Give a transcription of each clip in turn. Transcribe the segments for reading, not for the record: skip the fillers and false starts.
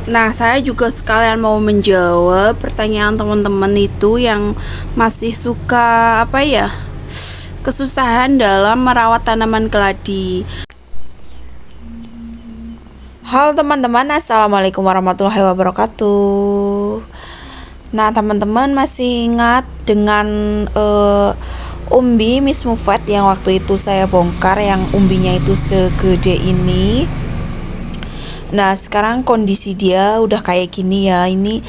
Nah, saya juga sekalian mau menjawab pertanyaan teman-teman itu yang masih suka kesusahan dalam merawat tanaman keladi. Halo teman-teman, assalamualaikum warahmatullahi wabarakatuh. Nah, teman-teman masih ingat dengan umbi Miss Mufat yang waktu itu saya bongkar, yang umbinya itu segede ini. Nah, sekarang kondisi dia udah kayak gini ya. Ini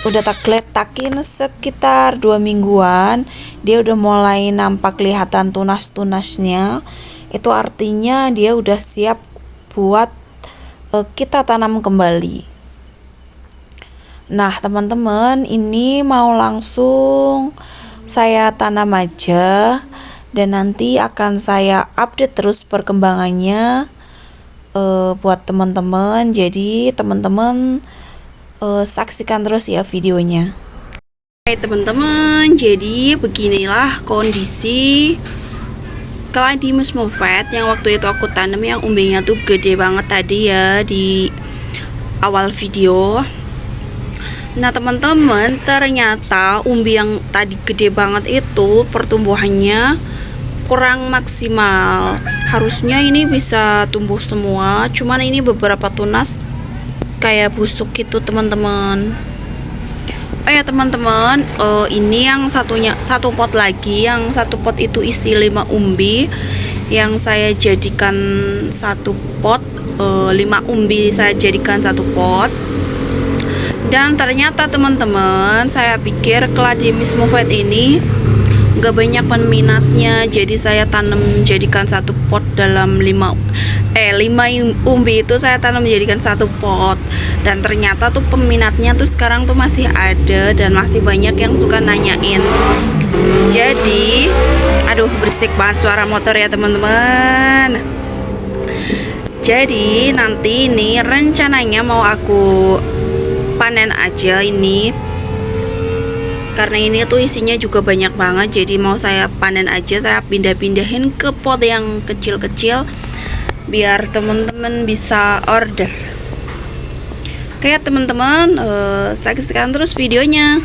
udah tak letakin sekitar 2 mingguan. Dia udah mulai nampak kelihatan tunas-tunasnya. Itu artinya dia udah siap buat kita tanam kembali. Nah, teman-teman, ini mau langsung saya tanam aja, dan nanti akan saya update terus perkembangannya buat teman-teman. Jadi teman-teman saksikan terus ya videonya. Hai teman-teman, jadi beginilah kondisi keladi Miss Mufat yang waktu itu aku tanam, yang umbinya tuh gede banget tadi ya di awal video. Nah teman-teman, ternyata umbi yang tadi gede banget itu pertumbuhannya kurang maksimal. Harusnya ini bisa tumbuh semua, cuman ini beberapa tunas kayak busuk gitu teman-teman. Oh ya teman-teman, ini yang satu pot lagi, yang satu pot itu isi 5 umbi, yang saya jadikan satu pot, 5 umbi saya jadikan satu pot. Dan ternyata teman-teman, saya pikir keladi Miss Mufat ini gak banyak peminatnya, jadi saya tanam menjadikan satu pot dalam 5 umbi itu saya tanam menjadikan satu pot. Dan ternyata tuh peminatnya tuh sekarang tuh masih ada dan masih banyak yang suka nanyain. Jadi aduh, berisik banget suara motor ya teman-teman. Jadi nanti ini rencananya mau aku panen aja ini, karena ini tuh isinya juga banyak banget, jadi mau saya panen aja. Saya pindah-pindahin ke pot yang kecil-kecil biar teman-teman bisa order. Oke ya teman-teman, saksikan terus videonya.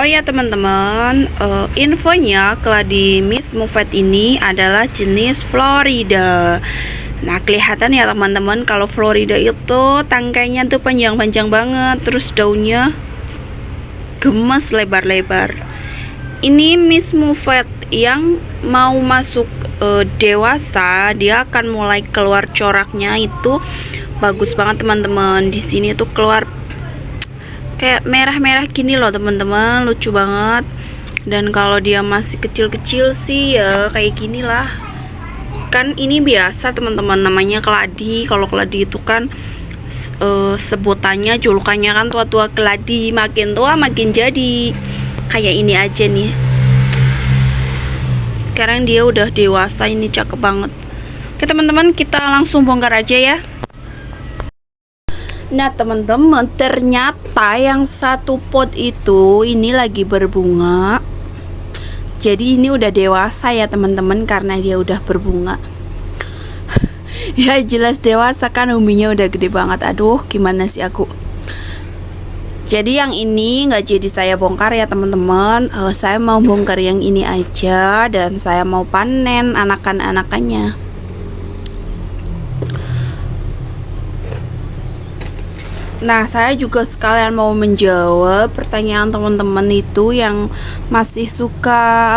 Oh ya teman-teman, infonya keladi Miss Mufat ini adalah jenis Florida. Nah, kelihatan ya teman-teman, kalau Florida itu tangkainya tuh panjang-panjang banget, terus daunnya gemes lebar-lebar. Ini Miss Mufat yang mau masuk dewasa, dia akan mulai keluar coraknya itu bagus banget teman-teman. Di sini tuh keluar kayak merah-merah gini loh teman-teman, lucu banget. Dan kalau dia masih kecil-kecil sih ya kayak gini lah. Kan ini biasa teman-teman, namanya keladi. Kalau keladi itu kan sebutannya, julukannya kan tua-tua keladi, makin tua makin jadi. Kayak ini aja nih, sekarang dia udah dewasa, ini cakep banget. Oke teman-teman, kita langsung bongkar aja ya. Nah teman-teman, ternyata yang satu pot itu ini lagi berbunga. Jadi ini udah dewasa ya teman-teman, karena dia udah berbunga. Ya jelas dewasa kan, umbinya udah gede banget. Aduh, gimana sih aku. Jadi yang ini nggak jadi saya bongkar ya teman-teman. Saya mau bongkar yang ini aja, dan saya mau panen anakan-anakannya. Nah, saya juga sekalian mau menjawab pertanyaan teman-teman itu yang masih suka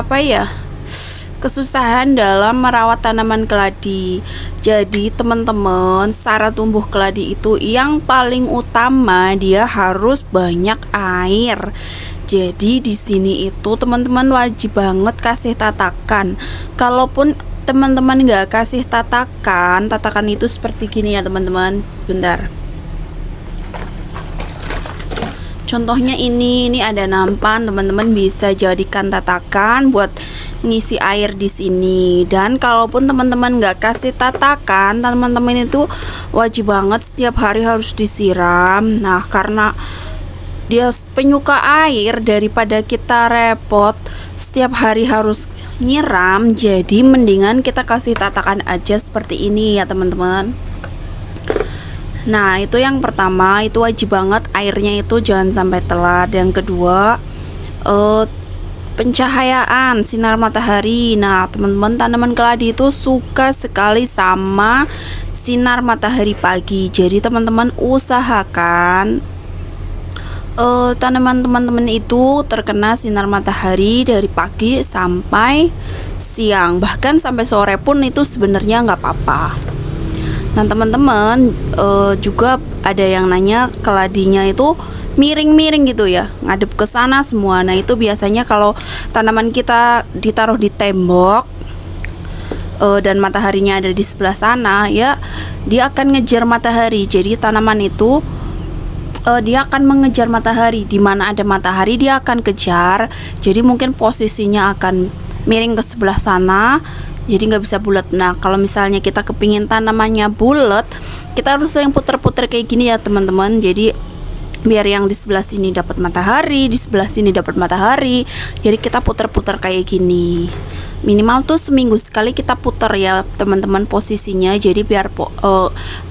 kesusahan dalam merawat tanaman keladi. Jadi teman-teman, cara tumbuh keladi itu yang paling utama dia harus banyak air. Jadi di sini itu teman-teman wajib banget kasih tatakan. Kalaupun teman-teman nggak kasih tatakan itu seperti gini ya teman-teman. Sebentar. Contohnya ini ada nampan, teman-teman bisa jadikan tatakan buat ngisi air di sini. Dan kalaupun teman-teman nggak kasih tatakan, teman-teman itu wajib banget setiap hari harus disiram. Nah, karena dia penyuka air, daripada kita repot setiap hari harus nyiram, jadi mendingan kita kasih tatakan aja seperti ini ya teman-teman. Nah, itu yang pertama, itu wajib banget airnya itu jangan sampai telat. Yang kedua, eh, pencahayaan sinar matahari. Nah, teman-teman, tanaman keladi itu suka sekali sama sinar matahari pagi. Jadi, teman-teman usahakan tanaman teman-teman itu terkena sinar matahari dari pagi sampai siang, bahkan sampai sore pun itu sebenarnya nggak apa-apa. Nah, teman-teman, juga ada yang nanya keladinya itu miring-miring gitu ya, ngadep ke sana semua. Nah, itu biasanya kalau tanaman kita ditaruh di tembok dan mataharinya ada di sebelah sana, ya dia akan ngejar matahari. Jadi tanaman itu dia akan mengejar matahari. Di mana ada matahari dia akan kejar. Jadi mungkin posisinya akan miring ke sebelah sana, jadi nggak bisa bulat. Nah, kalau misalnya kita kepingin tanamannya bulat, kita harus sering puter-puter kayak gini ya teman-teman. Jadi biar yang di sebelah sini dapat matahari, di sebelah sini dapat matahari. Jadi kita puter-puter kayak gini. Minimal tuh seminggu sekali kita puter ya teman-teman posisinya. Jadi biar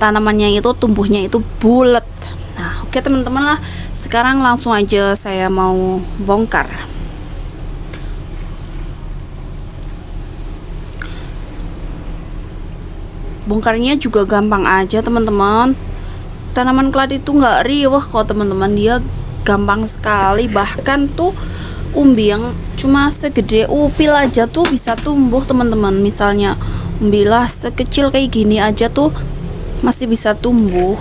tanamannya itu tumbuhnya itu bulat. Nah, oke teman-teman lah. Sekarang langsung aja saya mau bongkar. Bongkarnya juga gampang aja teman-teman. Tanaman keladi itu nggak riweh kok teman-teman, dia gampang sekali. Bahkan tuh umbi yang cuma segede upil aja tuh bisa tumbuh teman-teman. Misalnya umbilah sekecil kayak gini aja tuh masih bisa tumbuh.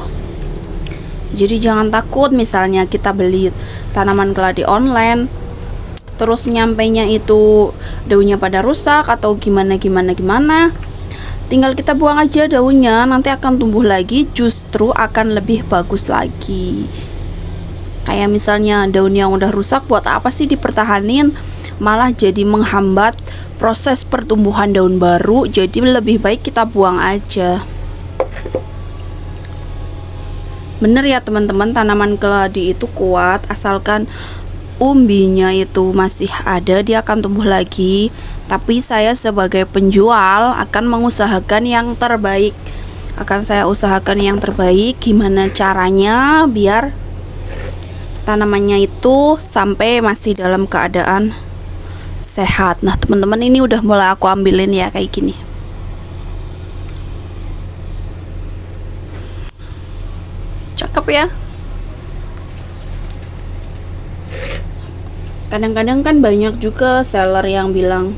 Jadi jangan takut misalnya kita beli tanaman keladi online, terus nyampainya itu daunnya pada rusak atau gimana. Tinggal kita buang aja daunnya, nanti akan tumbuh lagi, justru akan lebih bagus lagi. Kayak misalnya daun yang udah rusak, buat apa sih dipertahanin? Malah jadi menghambat proses pertumbuhan daun baru. Jadi lebih baik kita buang aja. Bener ya teman-teman, tanaman keladi itu kuat asalkan umbinya itu masih ada, dia akan tumbuh lagi. Tapi saya sebagai penjual akan mengusahakan yang terbaik. Gimana caranya biar tanamannya itu sampai masih dalam keadaan sehat. Nah, teman-teman, ini udah mulai aku ambilin ya kayak gini. Cakep ya. Kadang-kadang kan banyak juga seller yang bilang,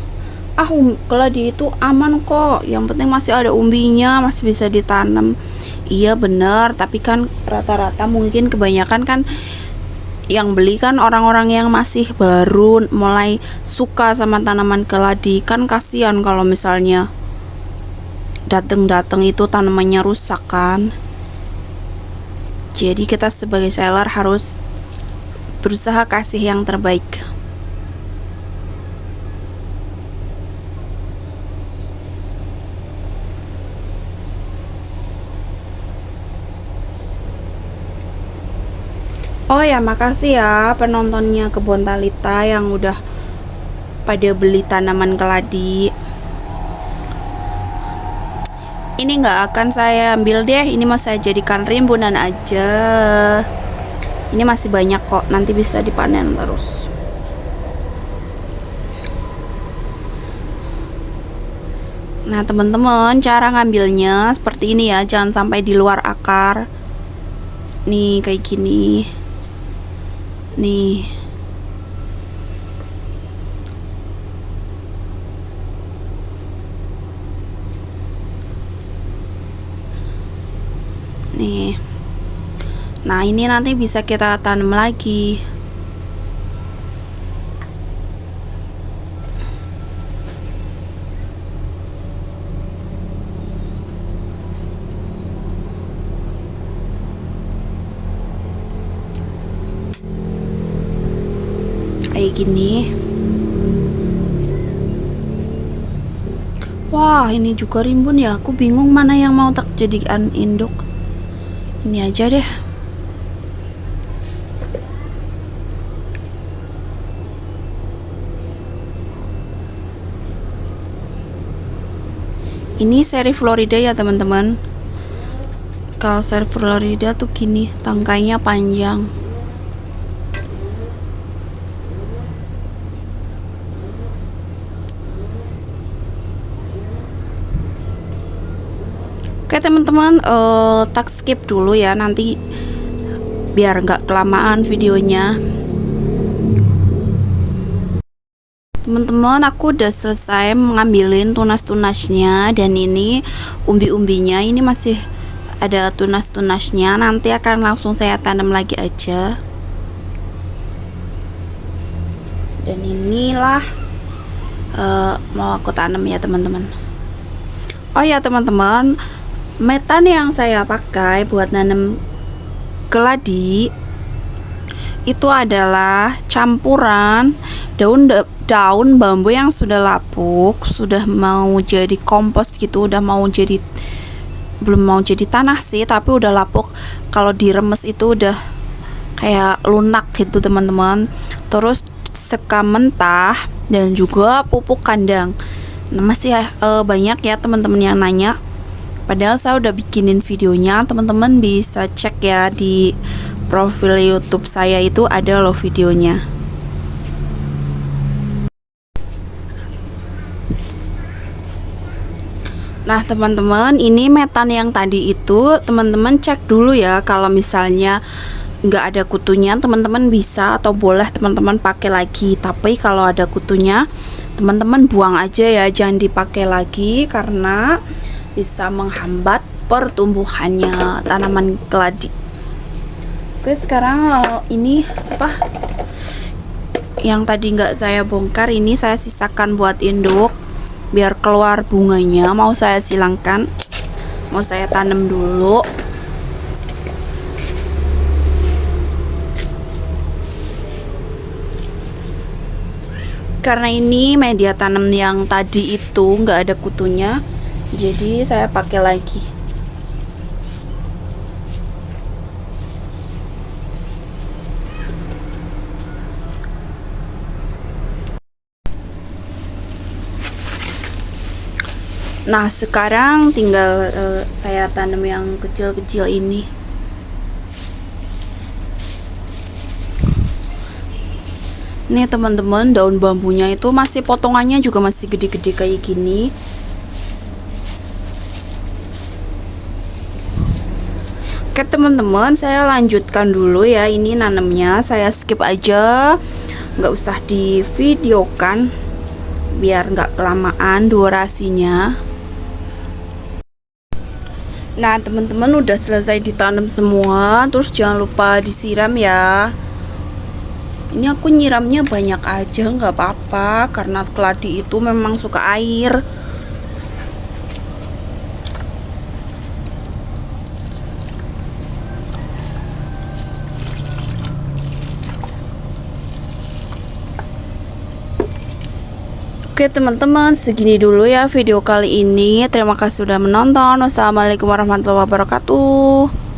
keladi itu aman kok, yang penting masih ada umbinya, masih bisa ditanam. Iya bener, tapi kan rata-rata mungkin kebanyakan kan yang beli kan orang-orang yang masih baru mulai suka sama tanaman keladi. Kan kasihan kalau misalnya dateng-dateng itu tanamannya rusak kan. Jadi kita sebagai seller harus berusaha kasih yang terbaik. Oh ya, makasih ya penontonnya Kebun Talita yang udah pada beli tanaman keladi. Ini nggak akan saya ambil deh, ini mau saya jadikan rimbunan aja. Ini masih banyak kok, nanti bisa dipanen terus. Nah teman-teman, cara ngambilnya seperti ini ya, jangan sampai di luar akar. Nih kayak gini. Nih. Nih. Nah, ini nanti bisa kita tanam lagi. Kayak gini. Wah, ini juga rimbun ya. Aku bingung mana yang mau tak jadikan induk. Ini aja deh. Ini seri Florida ya teman-teman. Kalau sayur Florida tuh gini, tangkainya panjang. Oke teman-teman, tak skip dulu ya, nanti biar nggak kelamaan videonya. Teman-teman, aku udah selesai mengambilin tunas-tunasnya, dan ini umbi-umbinya ini masih ada tunas-tunasnya, nanti akan langsung saya tanam lagi aja. Dan inilah mau aku tanam ya teman-teman. Oh ya teman-teman, metan yang saya pakai buat nanam keladi itu adalah campuran daun bambu yang sudah lapuk, sudah mau jadi kompos gitu, belum mau jadi tanah sih, tapi udah lapuk. Kalau diremes itu udah kayak lunak gitu teman-teman. Terus sekam mentah dan juga pupuk kandang. Nah, masih banyak ya teman-teman yang nanya. Padahal saya udah bikinin videonya, teman-teman bisa cek ya di profil YouTube saya, itu ada loh videonya. Nah teman-teman, ini metan yang tadi itu teman-teman cek dulu ya, kalau misalnya nggak ada kutunya teman-teman bisa atau boleh teman-teman pakai lagi. Tapi kalau ada kutunya teman-teman buang aja ya, jangan dipakai lagi karena bisa menghambat pertumbuhannya tanaman keladi. Oke, sekarang ini apa yang tadi nggak saya bongkar, ini saya sisakan buat induk biar keluar bunganya. Mau saya silangkan, mau saya tanam dulu. Karena ini media tanam yang tadi itu nggak ada kutunya, jadi saya pakai lagi. Nah sekarang tinggal saya tanam yang kecil-kecil ini. Nih teman-teman, daun bambunya itu masih potongannya juga masih gede-gede kayak gini. Oke teman-teman, saya lanjutkan dulu ya, ini nanamnya saya skip aja, nggak usah di videokan biar nggak kelamaan durasinya. Nah teman-teman, udah selesai ditanam semua, terus jangan lupa disiram ya. Ini aku nyiramnya banyak aja, nggak apa-apa karena keladi itu memang suka air. Oke teman-teman, segini dulu ya video kali ini. Terima kasih sudah menonton. Wassalamualaikum warahmatullahi wabarakatuh.